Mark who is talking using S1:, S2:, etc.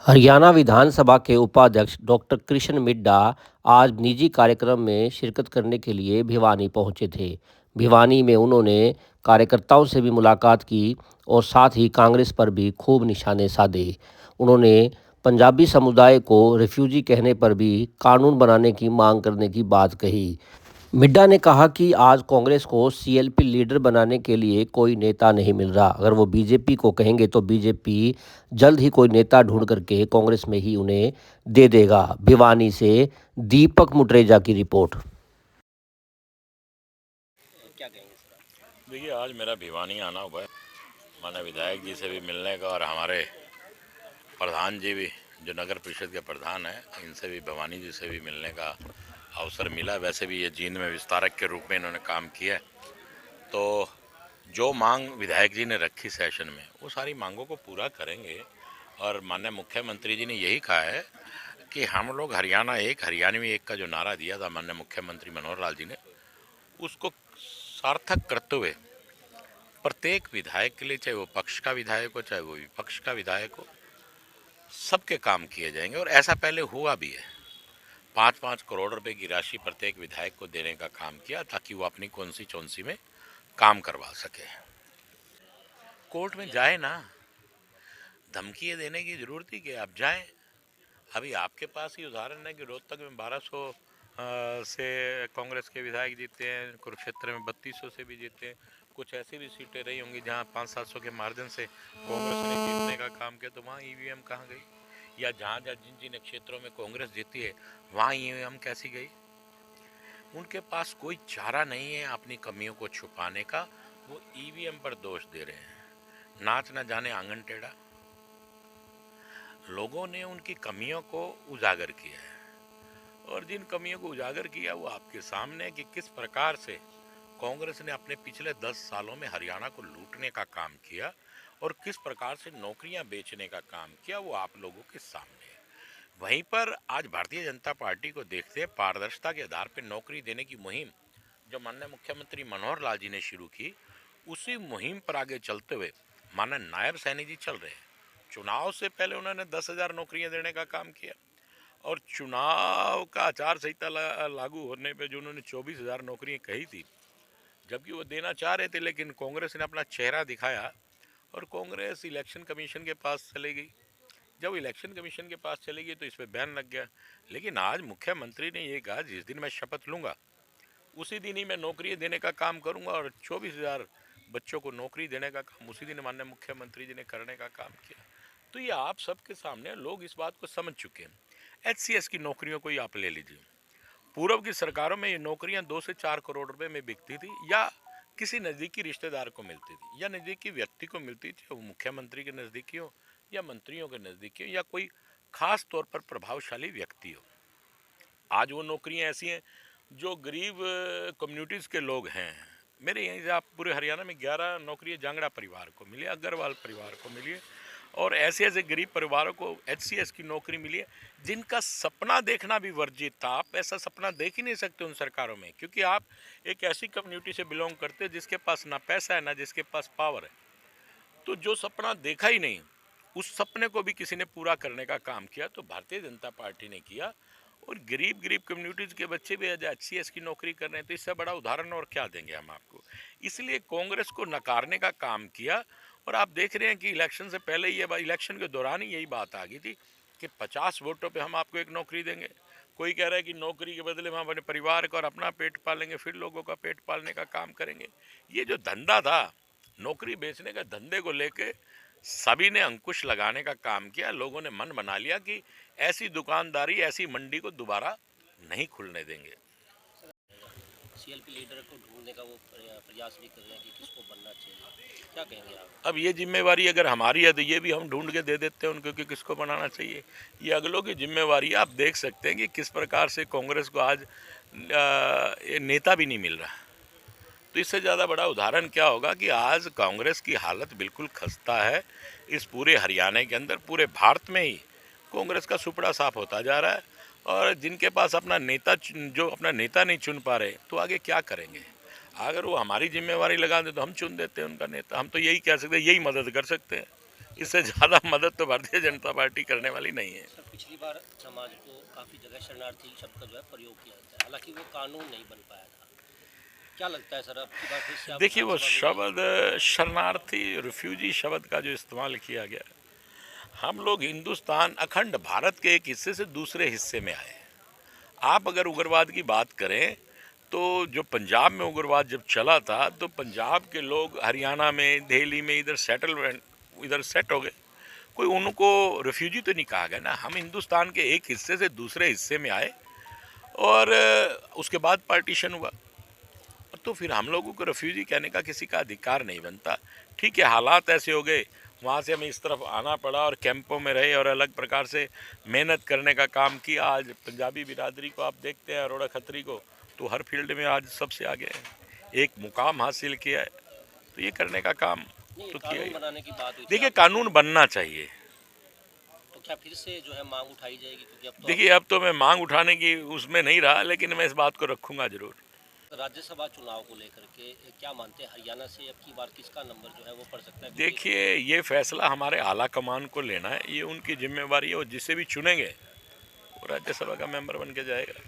S1: हरियाणा विधानसभा के उपाध्यक्ष डॉक्टर कृष्ण मिड्ढा आज निजी कार्यक्रम में शिरकत करने के लिए भिवानी पहुंचे थे। भिवानी में उन्होंने कार्यकर्ताओं से भी मुलाकात की और साथ ही कांग्रेस पर भी खूब निशाने साधे। उन्होंने पंजाबी समुदाय को रिफ्यूजी कहने पर भी कानून बनाने की मांग करने की बात कही। मिड्डा ने कहा कि आज कांग्रेस को सीएलपी लीडर बनाने के लिए कोई नेता नहीं मिल रहा। अगर वो बीजेपी को कहेंगे तो बीजेपी जल्द ही कोई नेता ढूंढ करके कांग्रेस में ही उन्हें दे देगा। भिवानी से दीपक मुटरेजा की रिपोर्ट। क्या कहेंगे सर आप?
S2: देखिए, आज मेरा भिवानी आना हुआ है माननीय विधायक जी से भी मिलने का, और हमारे प्रधान जी भी जो नगर परिषद के प्रधान हैं इनसे भी, भवानी जी से भी मिलने का अवसर मिला। वैसे भी ये जींद में विस्तारक के रूप में इन्होंने काम किया है, तो जो मांग विधायक जी ने रखी सेशन में वो सारी मांगों को पूरा करेंगे। और माननीय मुख्यमंत्री जी ने यही कहा है कि हम लोग हरियाणा एक, हरियाणवी एक का जो नारा दिया था माननीय मुख्यमंत्री मनोहर लाल जी ने, उसको सार्थक करते हुए प्रत्येक विधायक के लिए, चाहे वो पक्ष का विधायक हो चाहे वो विपक्ष का विधायक हो, सबके काम किए जाएंगे। और ऐसा पहले हुआ भी है। 5-5 करोड़ रुपए की राशि प्रत्येक विधायक को देने का काम किया ताकि वो अपनी कॉन्स्टिट्यूंसी में काम करवा सके। कोर्ट में जाए ना, धमकी देने की जरूरत ही कि आप जाएं। अभी आपके पास ही उदाहरण है कि रोहतक में 1200 से कांग्रेस के विधायक जीते हैं, कुरुक्षेत्र में 3200 से भी जीते हैं। कुछ ऐसी भी सीटें रही होंगी जहां 500-700 के मार्जिन से कांग्रेस ने जीतने का काम किया, तो वहां ईवीएम कहाँ गई? या जहां जहां जिन जिन क्षेत्रों में कांग्रेस जीती है वहां ईवीएम कैसी गई? उनके पास कोई चारा नहीं है अपनी कमियों को छुपाने का। वो ईवीएम पर दोष दे रहे हैं। नाच न जाने आंगन टेढ़ा। लोगों ने उनकी कमियों को उजागर किया है, और जिन कमियों को उजागर किया वो आपके सामने है कि किस प्रकार से कांग्रेस ने अपने पिछले 10 सालों में हरियाणा को लूटने का काम किया और किस प्रकार से नौकरियां बेचने का काम किया, वो आप लोगों के सामने है। वहीं पर आज भारतीय जनता पार्टी को देखते हैं पारदर्शिता के आधार पर नौकरी देने की मुहिम जो माननीय मुख्यमंत्री मनोहर लाल जी ने शुरू की, उसी मुहिम पर आगे चलते हुए माननीय नायब सैनी जी चल रहे हैं। चुनाव से पहले उन्होंने 10,000 नौकरियां देने का काम किया, और चुनाव का आचार संहिता लागू होने पे जो उन्होंने 24,000 नौकरियां कही थी, जबकि वो देना चाह रहे थे, लेकिन कांग्रेस ने अपना चेहरा दिखाया और कांग्रेस इलेक्शन कमीशन के पास चली गई। जब इलेक्शन कमीशन के पास चली गई तो इस पर बैन लग गया। लेकिन आज मुख्यमंत्री ने ये कहा, जिस दिन मैं शपथ लूंगा उसी दिन ही मैं नौकरी देने का काम करूंगा, और 24,000 बच्चों को नौकरी देने का काम उसी दिन माननीय मुख्यमंत्री जी ने करने का काम किया। तो ये आप सबके सामने लोग इस बात को समझ चुके हैं। एचसीएस की नौकरियों को ही आप ले लीजिए। पूर्व की सरकारों में ये नौकरियां 2 से 4 करोड़ रुपए में बिकती थी, या किसी नज़दीकी रिश्तेदार को मिलती थी, या नज़दीकी व्यक्ति को मिलती थी, वो मुख्यमंत्री के नज़दीकी हो या मंत्रियों के नज़दीकी हो या कोई खास तौर पर प्रभावशाली व्यक्ति हो। आज वो नौकरियां ऐसी हैं जो गरीब कम्युनिटीज़ के लोग हैं। मेरे यहीं से आप पूरे हरियाणा में 11 नौकरियां जांगड़ा परिवार को मिली, अग्रवाल परिवार को मिली है, और ऐसे ऐसे गरीब परिवारों को एचसीएस की नौकरी मिली है जिनका सपना देखना भी वर्जित था। आप ऐसा सपना देख ही नहीं सकते उन सरकारों में, क्योंकि आप एक ऐसी कम्युनिटी से बिलोंग करते हैं जिसके पास ना पैसा है ना जिसके पास पावर है। तो जो सपना देखा ही नहीं, उस सपने को भी किसी ने पूरा करने का काम किया, तो भारतीय जनता पार्टी ने किया। और गरीब गरीब कम्युनिटीज़ के बच्चे भी आज एचसीएस की नौकरी कर रहे हैं, तो इससे बड़ा उदाहरण और क्या देंगे हम आपको। इसलिए कांग्रेस को नकारने का काम किया। और आप देख रहे हैं कि इलेक्शन से पहले, ये इलेक्शन के दौरान ही यही बात आ गई थी कि 50 वोटों पे हम आपको एक नौकरी देंगे। कोई कह रहा है कि नौकरी के बदले में हम अपने परिवार का और अपना पेट पालेंगे, फिर लोगों का पेट पालने का काम करेंगे। ये जो धंधा था नौकरी बेचने का, धंधे को लेके सभी ने अंकुश लगाने का काम किया। लोगों ने मन बना लिया कि ऐसी दुकानदारी, ऐसी मंडी को दोबारा नहीं खुलने देंगे।
S1: सीएलपी लीडर को ढूंढने का वो प्रयास भी कर रहे हैं कि किसको बनना चाहिए। क्या कहेंगे आप?
S2: अब ये जिम्मेवारी अगर हमारी है तो ये भी हम ढूंढ के दे देते हैं उनको कि किसको बनाना चाहिए। ये अगलों की जिम्मेवारी है। आप देख सकते हैं कि किस प्रकार से कांग्रेस को आज ये नेता भी नहीं मिल रहा। तो इससे ज़्यादा बड़ा उदाहरण क्या होगा कि आज कांग्रेस की हालत बिल्कुल खस्ता है। इस पूरे हरियाणा के अंदर, पूरे भारत में ही कांग्रेस का सुपड़ा साफ होता जा रहा है। और जिनके पास अपना नेता, जो अपना नेता नहीं चुन पा रहे, तो आगे क्या करेंगे? अगर वो हमारी जिम्मेवारी लगा दे तो हम चुन देते हैं उनका नेता। हम तो यही कह सकते हैं, यही मदद कर सकते हैं इससे ज़्यादा मदद तो भारतीय जनता पार्टी करने वाली नहीं है।
S1: सर, पिछली बार समाज को काफ़ी जगह शरणार्थी शब्द का जो है प्रयोग किया जाता है, हालांकि वो कानून नहीं बन पाया था। क्या लगता है सर, अब की बार फिर से आप
S2: देखिए वो
S1: विधानसभा में
S2: शब्द शरणार्थी, रिफ्यूजी शब्द का जो इस्तेमाल किया गया, हम लोग हिंदुस्तान अखंड भारत के एक हिस्से से दूसरे हिस्से में आए। आप अगर उग्रवाद की बात करें तो जो पंजाब में उग्रवाद जब चला था तो पंजाब के लोग हरियाणा में, दिल्ली में इधर सेट हो गए। कोई उनको रिफ्यूजी तो नहीं कहा गया ना। हम हिंदुस्तान के एक हिस्से से दूसरे हिस्से में आए और उसके बाद पार्टीशन हुआ, तो फिर हम लोगों को रेफ्यूजी कहने का किसी का अधिकार नहीं बनता। ठीक है, हालात ऐसे हो गए, वहाँ से हमें इस तरफ आना पड़ा और कैंपों में रहे और अलग प्रकार से मेहनत करने का काम किया। आज पंजाबी बिरादरी को आप देखते हैं, अरोड़ा खत्री को, तो हर फील्ड में आज सबसे आगे है, एक मुकाम हासिल किया है, तो ये करने का काम
S1: नहीं,
S2: तो किया
S1: कानून
S2: ही।
S1: बनाने की बात हुई थी
S2: देखिए,
S1: आप,
S2: कानून बनना चाहिए।
S1: तो क्या फिर से जो है मांग उठाई जाएगी, क्योंकि अब तो
S2: देखिए, अब तो मैं मांग उठाने की उसमें नहीं रहा, लेकिन मैं इस बात को रखूंगा जरूर।
S1: राज्यसभा चुनाव को लेकर के क्या मानते हैं, हरियाणा से अब की बार किसका नंबर जो है वो पड़ सकता है, क्योंकि
S2: देखिए, ये फैसला हमारे आला कमान को लेना है, ये उनकी जिम्मेवारी है, और जिसे भी चुनेंगे वो राज्यसभा का मेंबर बन के जाएगा।